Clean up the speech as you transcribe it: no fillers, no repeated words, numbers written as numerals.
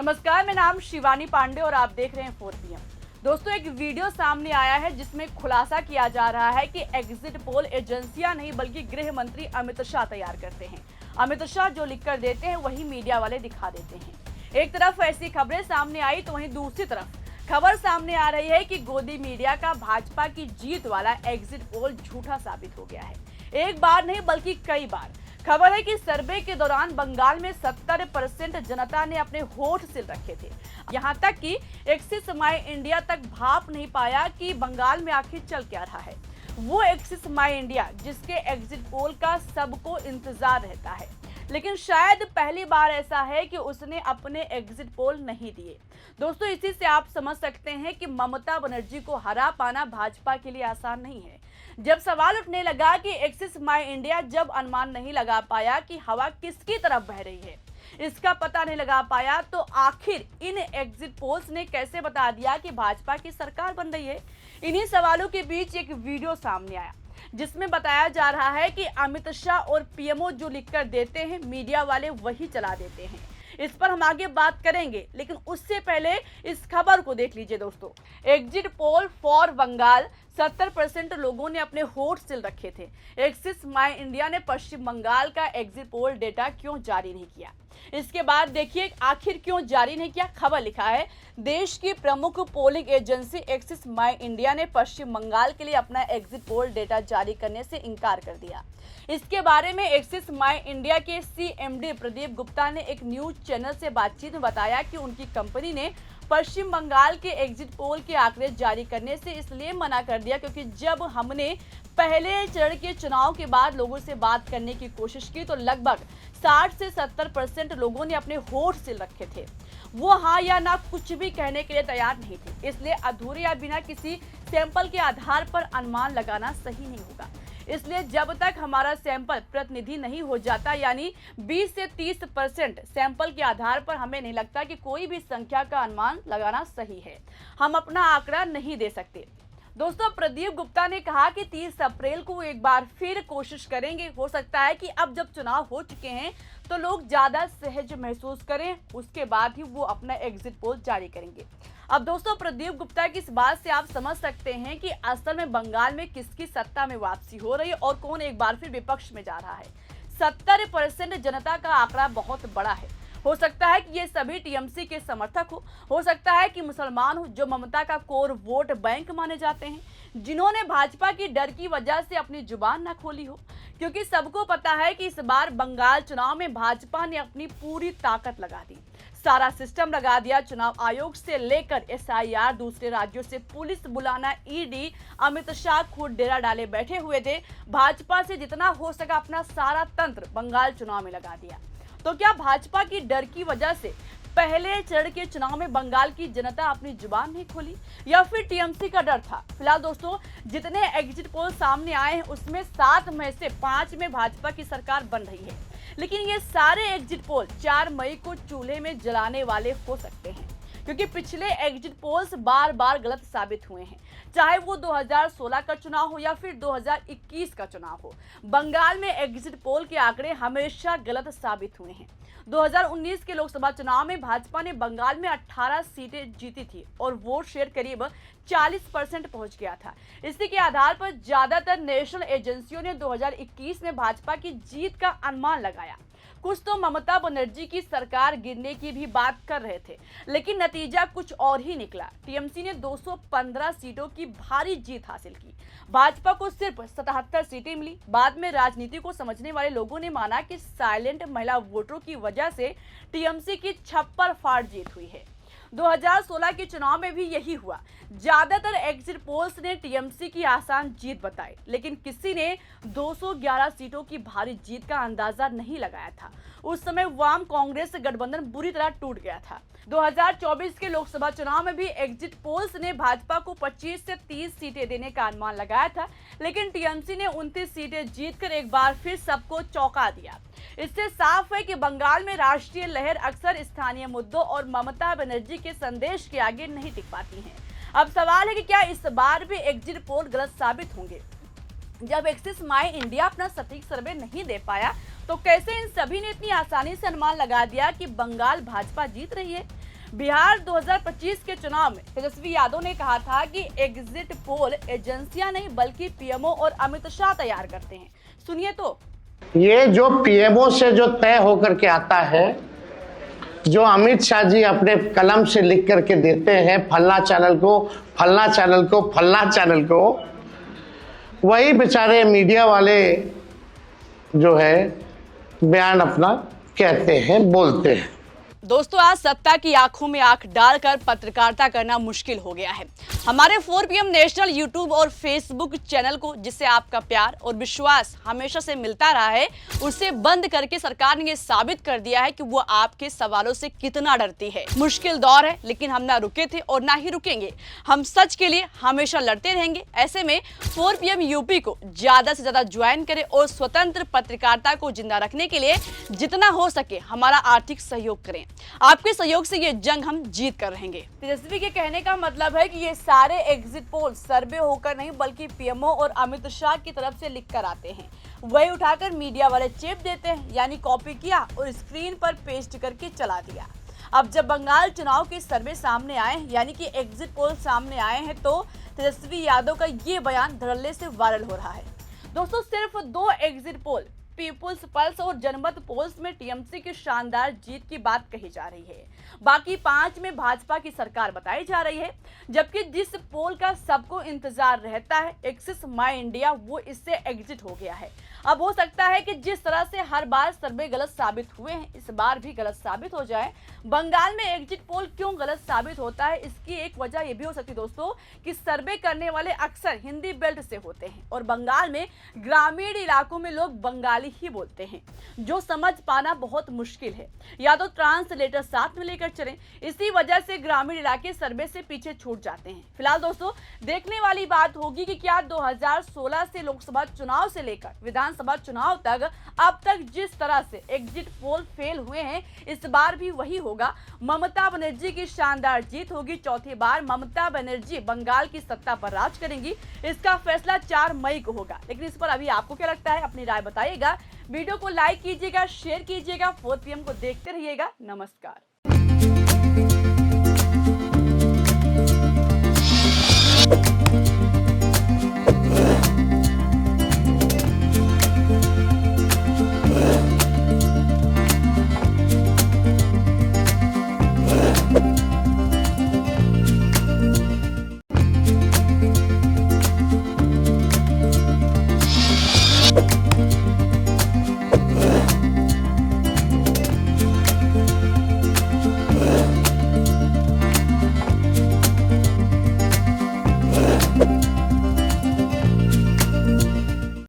नमस्कार, मेरा नाम शिवानी पांडे और आप देख रहे हैं 4 PM। दोस्तों, एक वीडियो सामने आया है जिसमें खुलासा किया जा रहा है कि एग्जिट पोल एजेंसियां नहीं बल्कि गृह मंत्री अमित शाह तैयार करते हैं। अमित शाह जो लिख कर देते हैं वही मीडिया वाले दिखा देते हैं। एक तरफ ऐसी खबरें सामने आई तो वहीं दूसरी तरफ खबर सामने आ रही है कि गोदी मीडिया का भाजपा की जीत वाला एग्जिट पोल झूठा साबित हो गया है। एक बार नहीं बल्कि कई बार। खबर है कि सर्वे के दौरान बंगाल में 70% जनता ने अपने होठ सिल रखे थे। यहां तक कि एक्सिस माई इंडिया तक भाप नहीं पाया कि बंगाल में आखिर चल क्या रहा है। वो एक्सिस माई इंडिया जिसके एग्जिट पोल का सबको इंतजार रहता है, लेकिन शायद पहली बार ऐसा है कि उसने अपने एग्जिट पोल नहीं दिए। दोस्तों, इसी से आप समझ सकते हैं कि ममता बनर्जी को हरा पाना भाजपा के लिए आसान नहीं है। जब सवाल उठने लगा कि एक्सिस माई इंडिया जब अनुमान नहीं लगा पाया कि हवा किसकी तरफ बह रही है, इसका पता नहीं लगा पाया, तो आखिर इन एग्जिट पोल्स ने कैसे बता दिया कि भाजपा की सरकार बन रही है। इन्हीं सवालों के बीच एक वीडियो सामने आया जिसमें बताया जा रहा है कि अमित शाह और पीएमओ जो लिखकर देते हैं मीडिया वाले वही चला देते हैं। इस पर हम आगे बात करेंगे, लेकिन उससे पहले इस खबर को देख लीजिए। दोस्तों, एग्जिट पोल फॉर बंगाल 70% लोगों ने अपने होठ सिल रखे थे। एक्सिस माई इंडिया ने पश्चिम बंगाल का एग्जिट पोल डेटा क्यों जारी नहीं किया। इसके बाद देखिए आखिर क्यों जारी नहीं किया। खबर लिखा है, देश की प्रमुख पोलिंग एजेंसी एक्सिस माई इंडिया ने पश्चिम बंगाल के लिए अपना एग्जिट पोल डेटा जारी करने से इनकार कर दिया। इसके बारे में एक्सिस माई इंडिया के CMD प्रदीप गुप्ता ने एक न्यूज चैनल से बातचीत में बताया कि उनकी कंपनी ने पश्चिम बंगाल के एग्जिट पोल के आंकड़े जारी करने से इसलिए मना कर दिया क्योंकि जब हमने पहले चरण के चुनाव के बाद लोगों से बात करने की कोशिश की तो लगभग 60 से 70% लोगों ने अपने होठ सिल रखे थे। वो हाँ या ना कुछ भी कहने के लिए तैयार नहीं थे। इसलिए अधूरे या बिना किसी सैंपल के आधार पर अनुमान लगाना सही नहीं होगा। इसलिए जब तक हमारा सैंपल प्रतिनिधि नहीं हो जाता, यानी 20 से 30% सैंपल के आधार पर, हमें नहीं लगता कि कोई भी संख्या का अनुमान लगाना सही है। हम अपना आंकड़ा नहीं दे सकते। दोस्तों, प्रदीप गुप्ता ने कहा कि 30 अप्रैल को एक बार फिर कोशिश करेंगे। हो सकता है कि अब जब चुनाव हो चुके हैं तो लोग ज्यादा सहज महसूस करें, उसके बाद ही वो अपना एग्जिट पोल जारी करेंगे। अब दोस्तों, प्रदीप गुप्ता की इस बात से आप समझ सकते हैं कि असल में बंगाल में किसकी सत्ता में वापसी हो रही है और कौन एक बार फिर विपक्ष में जा रहा है। 70% जनता का आंकड़ा बहुत बड़ा है। हो सकता है कि ये सभी टीएमसी के समर्थक हो सकता है कि मुसलमान हो जो ममता का कोर वोट बैंक माने जाते हैं, जिन्होंने भाजपा की डर की वजह से अपनी जुबान ना खोली हो, क्योंकि सबको पता है कि इस बार बंगाल चुनाव में भाजपा ने अपनी पूरी ताकत लगा दी, सारा सिस्टम लगा दिया। चुनाव आयोग से लेकर SIR, दूसरे राज्यों से पुलिस बुलाना, ED, अमित शाह खुद डेरा डाले बैठे हुए थे। भाजपा से जितना हो सका अपना सारा तंत्र बंगाल चुनाव में लगा दिया। तो क्या भाजपा की डर की वजह से पहले चरण के चुनाव में बंगाल की जनता अपनी जुबान नहीं खोली, या फिर टीएमसी का डर था? फिलहाल दोस्तों, जितने एग्जिट पोल सामने आए हैं उसमें 7 में से 5 में भाजपा की सरकार बन रही है, लेकिन ये सारे एग्जिट पोल 4 मई को चूल्हे में जलाने वाले हो सकते हैं, क्योंकि पिछले एग्जिट पोल्स बार बार गलत साबित हुए हैं, चाहे वो 2016 का चुनाव हो या फिर 2021 का चुनाव हो। बंगाल में एग्जिट पोल के आंकड़े हमेशा गलत साबित हुए हैं। 2019 के लोकसभा चुनाव में भाजपा ने बंगाल में 18 सीटें जीती थी और वोट शेयर करीब 40% पहुंच गया था। इसी के आधार पर ज्यादातर नेशनल एजेंसियों ने 2021 में भाजपा की जीत का अनुमान लगाया। कुछ तो ममता बनर्जी की सरकार गिरने की भी बात कर रहे थे, लेकिन नतीजा कुछ और ही निकला। टीएमसी ने 215 सीटों की भारी जीत हासिल की, भाजपा को सिर्फ 77 सीटें मिली। बाद में राजनीति को समझने वाले लोगों ने माना कि साइलेंट महिला वोटरों की वजह से टीएमसी की छप्पर फाड़ जीत हुई है। 2016 के चुनाव में भी यही हुआ। ज्यादातर एग्जिट पोल्स ने टीएमसी की आसान जीत बताई, लेकिन किसी ने 211 सीटों की भारी जीत का अंदाजा नहीं लगाया था। उस समय वाम कांग्रेस गठबंधन बुरी तरह टूट गया था। 2024 के लोकसभा चुनाव में भी एग्जिट पोल्स ने भाजपा को 25 से 30 सीटें देने का अनुमान लगाया था, लेकिन टीएमसी ने 29 सीटें जीतकर एक बार फिर सबको चौंका दिया। इससे साफ है कि बंगाल में राष्ट्रीय लहर अक्सर स्थानीय मुद्दों और ममता बनर्जी के संदेश के आगे नहीं टिक पाती हैं। अब सवाल है कि क्या इस बार भी एग्जिट पोल गलत साबित होंगे? जब एक्सिस माई इंडिया अपना सटीक सर्वे नहीं दे पाया तो कैसे इन सभी ने इतनी आसानी से अनुमान लगा दिया कि बंगाल भाजपा जीत रही है? बिहार 2025 के चुनाव में तेजस्वी यादव ने कहा था कि एग्जिट पोल एजेंसियां नहीं बल्कि पीएमओ और अमित शाह तैयार करते हैं। सुनिए तो। ये जो पीएमओ से जो तय होकर के आता है, जो अमित शाह जी अपने कलम से लिख करके देते हैं फल्ला चैनल को, फल्ला चैनल को, फल्ला चैनल को, वही बेचारे मीडिया वाले जो है बयान अपना कहते हैं, बोलते हैं। दोस्तों, आज सत्ता की आंखों में आंख डालकर पत्रकारिता करना मुश्किल हो गया है। हमारे 4 PM नेशनल यूट्यूब और फेसबुक चैनल को, जिससे आपका प्यार और विश्वास हमेशा से मिलता रहा है, उसे बंद करके सरकार ने ये साबित कर दिया है कि वो आपके सवालों से कितना डरती है। मुश्किल दौर है, लेकिन हम ना रुके थे और ना ही रुकेंगे। हम सच के लिए हमेशा लड़ते रहेंगे। ऐसे में 4 PM यूपी को ज्यादा से ज्यादा ज्वाइन करें और स्वतंत्र पत्रकारिता को जिंदा रखने के लिए जितना हो सके हमारा आर्थिक सहयोग करें। आपके सहयोग से ये जंग हम जीत कर रहेंगे। तेजस्वी के कहने का मतलब है कि ये सारे एग्जिट पोल सर्वे होकर नहीं बल्कि पीएमओ और अमित शाह की तरफ से लिख कर आते हैं। वही उठाकर मीडिया वाले चेप देते हैं, यानी कॉपी किया और स्क्रीन पर पेस्ट करके चला दिया। अब जब बंगाल चुनाव के सर्वे सामने आए, यानी कि एग्जिट पोल सामने आए हैं, तो तेजस्वी यादव का ये बयान धड़ल्ले से वायरल हो रहा है। दोस्तों, सिर्फ 2 एग्जिट पोल, पीपुल्स पल्स और जनमत पोल्स में टीएमसी की शानदार जीत की बात कही जा रही है। बाकी 5 में भाजपा की सरकार बताई जा रही है। जबकि जिस पोल का सबको इंतजार रहता है, एक्सिस माई इंडिया, वो इससे एग्जिट हो गया है। अब हो सकता है कि जिस तरह से हर बार सर्वे गलत साबित हुए हैं, इस बार भी गलत साबित हो जाए। बंगाल में एग्जिट पोल क्यों गलत साबित होता है, इसकी एक वजह यह भी हो सकती है दोस्तों कि सर्वे करने वाले अक्सर हिंदी बेल्ट से होते हैं और बंगाल में ग्रामीण इलाकों में लोग बंगाली ही बोलते हैं, जो समझ पाना बहुत मुश्किल है। या तो ट्रांसलेटर साथ में लेकर चलें, इसी वजह से ग्रामीण इलाके सर्वे से पीछे छूट जाते हैं। फिलहाल दोस्तों, देखने वाली बात होगी कि क्या 2016 से लोकसभा चुनाव से लेकर विधानसभा चुनाव तक अब तक जिस तरह से एग्जिट पोल फेल हुए हैं, इस बार भी वही होगा। ममता बनर्जी की शानदार जीत होगी। चौथी बार ममता बनर्जी बंगाल की सत्ता पर राज करेंगी। इसका फैसला 4 मई को होगा। लेकिन इस पर अभी आपको क्या लगता है, अपनी राय बताइएगा। वीडियो को लाइक कीजिएगा, शेयर कीजिएगा। 4 PM को देखते रहिएगा। नमस्कार।